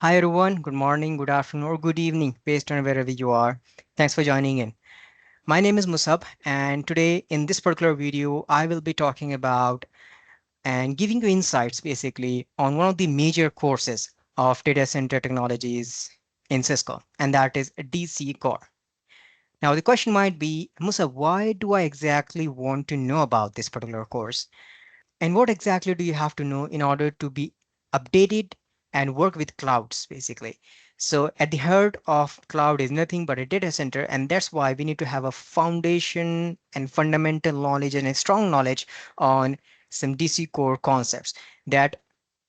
Hi everyone, good morning, good afternoon, or good evening, based on wherever you are. Thanks for joining in. My name is Musab, and today in this particular video, I will be talking about and giving you insights basically on one of the major courses of data center technologies in Cisco, and that is DCCOR. Now, the question might be, Musab, why do I exactly want to know about this particular course? And what exactly do you have to know in order to be updated and work with clouds, basically? So at the heart of cloud is nothing but a data center, and that's why we need to have a foundation and fundamental knowledge and a strong knowledge on some DC core concepts that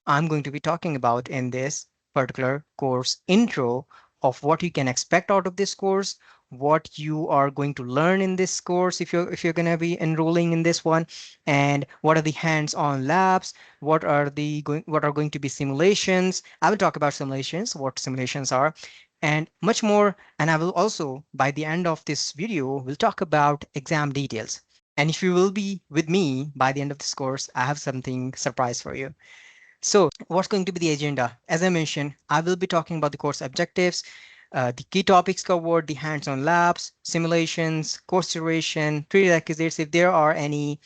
I'm going to be talking about in this particular course intro of what you can expect out of this course, what you are going to learn in this course if you're going to be enrolling in this one, and what are the hands-on labs, what are going to be simulations. I will talk about simulations, what simulations are, and much more. And I will also, by the end of this video, will talk about exam details. And if you will be with me by the end of this course, I have something surprise for you. So what's going to be the agenda? As I mentioned, I will be talking about the course objectives, the key topics covered, the hands-on labs, simulations, course duration, prerequisites, if there are any,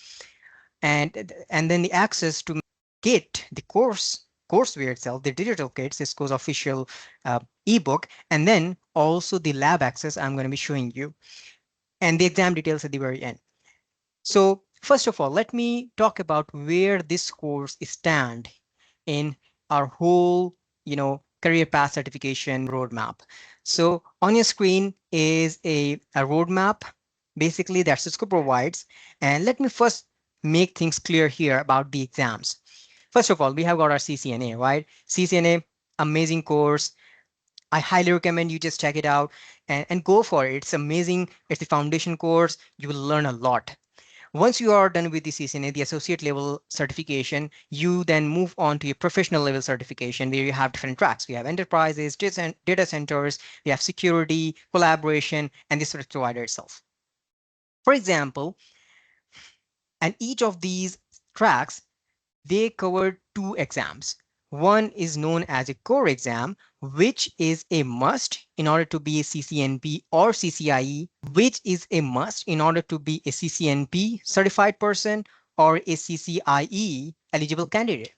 and then the access to get the courseware itself, the digital kit, Cisco's official ebook, and then also the lab access I'm going to be showing you, and the exam details at the very end. So first of all, let me talk about where this course stands in our whole, career path certification roadmap. So on your screen is a roadmap, basically that Cisco provides. And let me first make things clear here about the exams. First of all, we have got our CCNA, right? CCNA, amazing course. I highly recommend you just check it out and go for it. It's amazing. It's the foundation course. You will learn a lot. Once you are done with the CCNA, the associate level certification, you then move on to your professional level certification where you have different tracks. We have enterprises, data centers, we have security, collaboration, and the service provider itself. For example, and each of these tracks, they cover two exams. One is known as a core exam, which is a must in order to be a CCNP or CCIE, which is a must in order to be a CCNP certified person or a CCIE eligible candidate.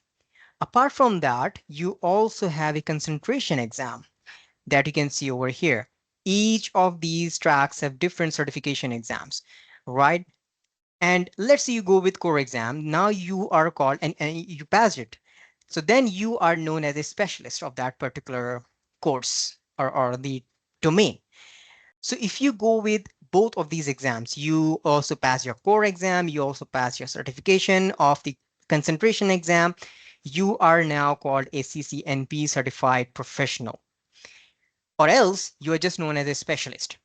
Apart from that, you also have a concentration exam that you can see over here. Each of these tracks have different certification exams, right? And let's say you go with core exam. Now you are called and you pass it. So then you are known as a specialist of that particular course or the domain. So if you go with both of these exams, you also pass your core exam, you also pass your certification of the concentration exam, you are now called a CCNP certified professional, or else you are just known as a specialist,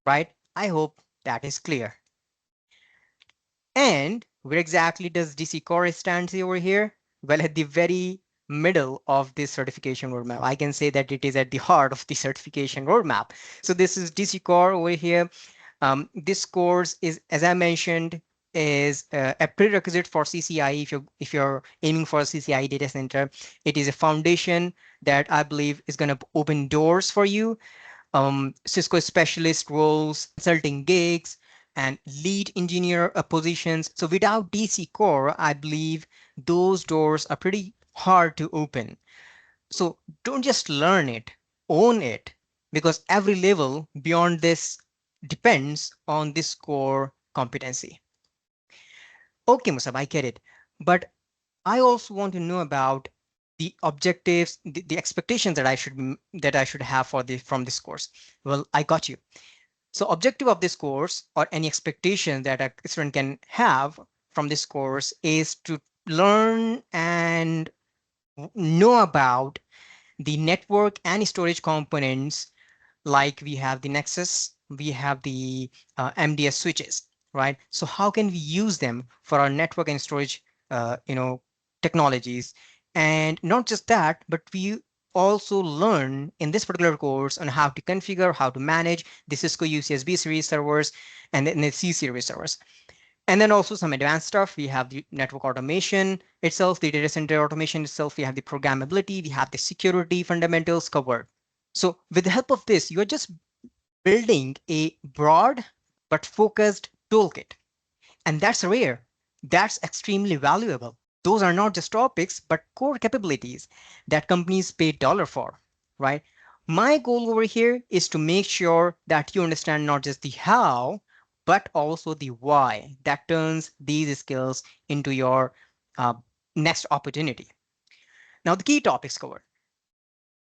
right? I hope that is clear. And where exactly does DC Core stand over here? Well, at the very middle of this certification roadmap. I can say that it is at the heart of the certification roadmap. So this is DC Core over here. This course is, as I mentioned, is a prerequisite for CCIE. If you're aiming for a CCIE data center, it is a foundation that I believe is going to open doors for you. Cisco specialist roles, consulting gigs, and lead engineer positions. So without DC Core, I believe those doors are pretty hard to open. So don't just learn it, own it, because every level beyond this depends on this core competency. Okay, Musab, I get it. But I also want to know about the objectives, the expectations that I should have from this course. Well, I got you. So objective of this course or any expectation that a student can have from this course is to learn and know about the network and storage components, like we have the Nexus, we have the MDS switches, right? So how can we use them for our network and storage, technologies? And not just that, but we also learn in this particular course on how to configure, how to manage the Cisco UCS B series servers and then the C series servers. And then also some advanced stuff. We have the network automation itself, the data center automation itself. We have the programmability. We have the security fundamentals covered. So with the help of this, you're just building a broad but focused toolkit. And that's rare. That's extremely valuable. Those are not just topics, but core capabilities that companies pay dollar for, right? My goal over here is to make sure that you understand not just the how, but also the why that turns these skills into your uh, next opportunity. Now, the key topics covered.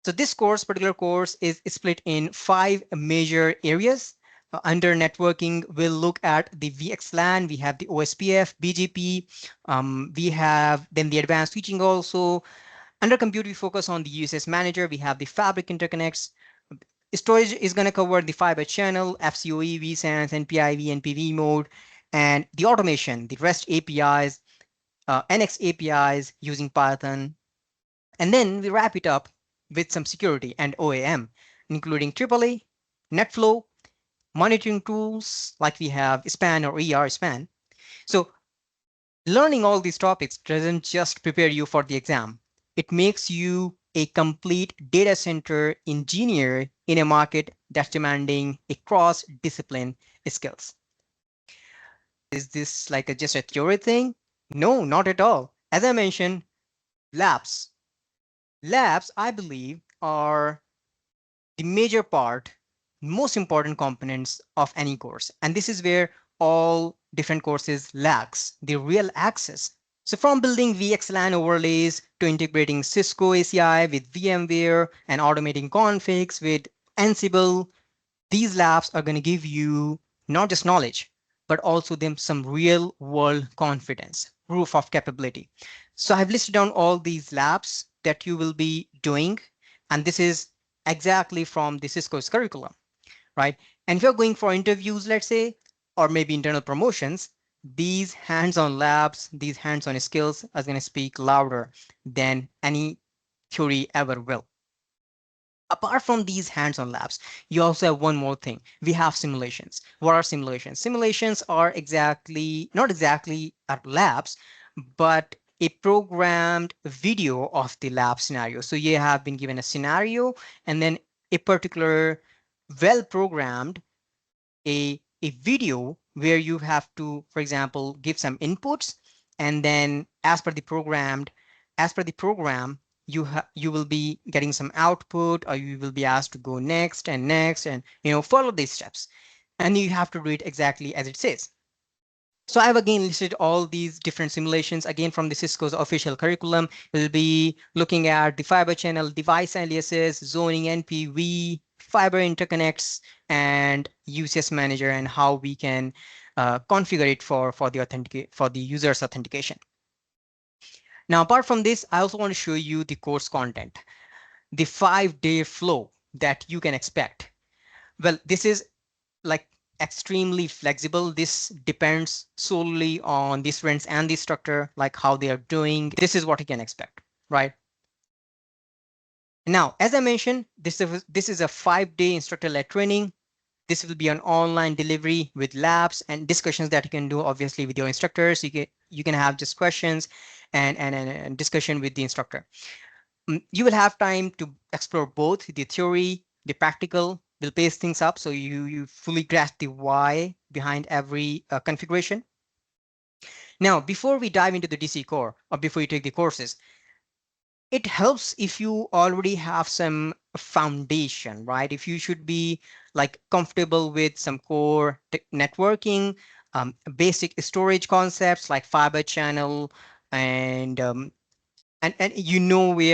So this particular course is split in 5 major areas. Under networking, we'll look at the VXLAN, we have the OSPF, BGP, we have then the advanced switching also. Under compute, we focus on the USS manager, we have the fabric interconnects. Storage is going to cover the fiber channel, FCOE, vSANs, NPIV, NPV mode, and the automation, the REST APIs, NX APIs using Python. And then we wrap it up with some security and OAM, including AAA, NetFlow, monitoring tools like we have SPAN or ER SPAN. So learning all these topics doesn't just prepare you for the exam. It makes you a complete data center engineer in a market that's demanding a cross-discipline skills. Is this like just a theory thing? No, not at all. As I mentioned, labs. Labs, I believe, are the major part, most important components of any course. And this is where all different courses lacks the real access. So from building VXLAN overlays to integrating Cisco ACI with VMware and automating configs with Ansible, these labs are going to give you not just knowledge, but also them some real world confidence, proof of capability. So I've listed down all these labs that you will be doing, and this is exactly from the Cisco's curriculum, right? And if you're going for interviews, let's say, or maybe internal promotions, these hands-on labs, these hands-on skills are going to speak louder than any theory ever will. Apart from these hands-on labs, you also have one more thing. We have simulations. What are simulations? Simulations are not exactly labs, but a programmed video of the lab scenario. So you have been given a scenario and then a particular well-programmed a video where you have to, for example, give some inputs, and then as per the program, you will be getting some output, or you will be asked to go next and next, and follow these steps, and you have to do it exactly as it says. So I've again listed all these different simulations again from the Cisco's official curriculum. We'll be looking at the fiber channel, device aliases, zoning, NPV, fiber interconnects, and UCS manager, and how we can configure it for the user's authentication. Now, apart from this, I also want to show you the course content, the 5-day flow that you can expect. Well, this is like extremely flexible. This depends solely on the students and the instructor, like how they are doing. This is what you can expect, right? Now, as I mentioned, this is a 5-day instructor-led training. This will be an online delivery with labs and discussions that you can do, obviously, with your instructors. You can have just questions and discussion with the instructor. You will have time to explore both the theory, the practical. Will pace things up so you fully grasp the why behind every configuration. Now, before we dive into the DC core, or before you take the courses, it helps if you already have some foundation, right? If you should be like comfortable with some core networking, basic storage concepts like fiber channel, and way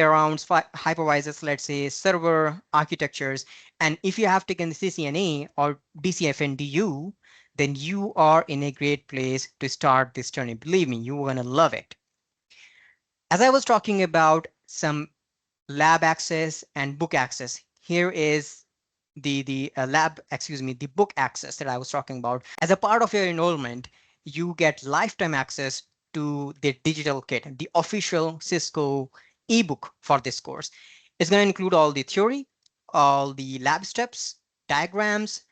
around hypervisors, let's say server architectures. And if you have taken the CCNA or DCFNDU, then you are in a great place to start this journey. Believe me, you're going to love it. As I was talking about some lab access and book access, here is the book access that I was talking about. As a part of your enrollment, you get lifetime access to the digital kit, the official Cisco ebook for this course. It's going to include all the theory, all the lab steps, diagrams,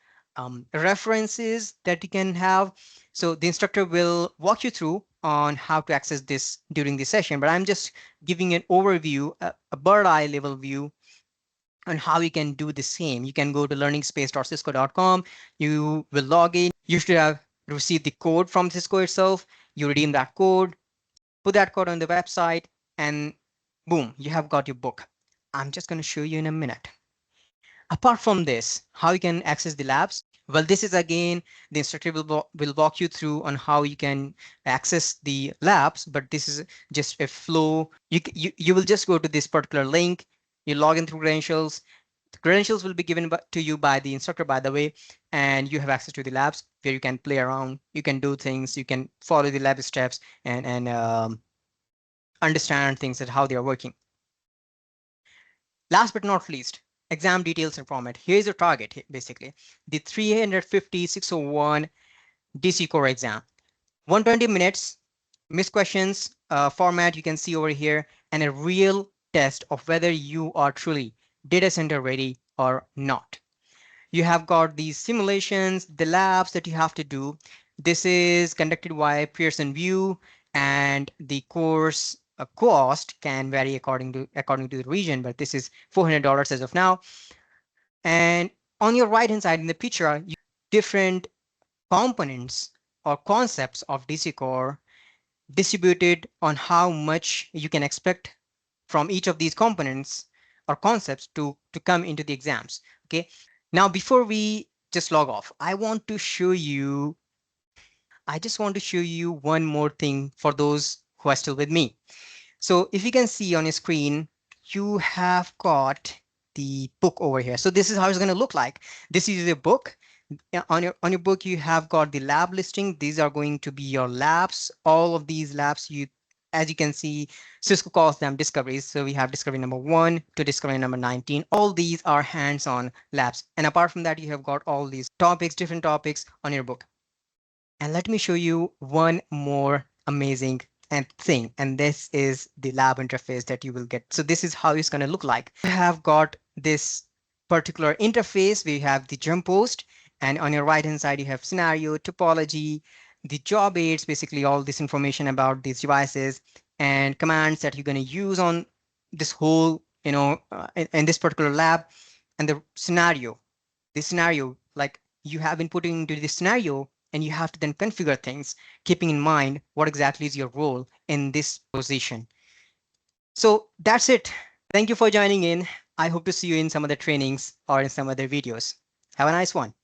references that you can have, So the instructor will walk you through on how to access this during the session, but I'm just giving an overview, a bird eye level view on how you can do the same. You can go to learningspace.cisco.com. You will log in. You should have received the code from Cisco itself. You redeem that code, put that code on the website, and boom, you have got your book. I'm just going to show you in a minute. Apart from this, how you can access the labs? Well, this is again, the instructor will walk you through on how you can access the labs, but this is just a flow. You will just go to this particular link, you log in through credentials. The credentials will be given to you by the instructor, by the way, and you have access to the labs where you can play around, you can do things, you can follow the lab steps and understand things and how they are working. Last but not least, exam details and format. Here's your target, basically. The 350 601 DCCOR exam. 120 minutes, missed questions, format you can see over here, and a real test of whether you are truly data center ready or not. You have got these simulations, the labs that you have to do. This is conducted by Pearson VUE, and the course cost can vary according to the region, but this is $400 as of now. And on your right hand side in the picture, you different components or concepts of DCCOR distributed on how much you can expect from each of these components or concepts to come into the exams. Okay. Now, before we just log off, I just want to show you one more thing for those who are still with me. So if you can see on your screen, you have got the book over here. So this is how it's going to look like. This is the book. On your book, you have got the lab listing. These are going to be your labs. All of these labs, as you can see, Cisco calls them discoveries. So we have discovery number 1 to discovery number 19. All these are hands-on labs. And apart from that, you have got all these topics, different topics on your book. And let me show you one more amazing thing. And this is the lab interface that you will get. So this is how it's going to look like. You have got this particular interface. We have the jump post. And on your right hand side, you have scenario, topology, the job aids, basically all this information about these devices and commands that you're going to use on this whole, in this particular lab. And the scenario, like you have been putting into this scenario, and you have to then configure things, keeping in mind what exactly is your role in this position. So that's it. Thank you for joining in. I hope to see you in some other trainings or in some other videos. Have a nice one.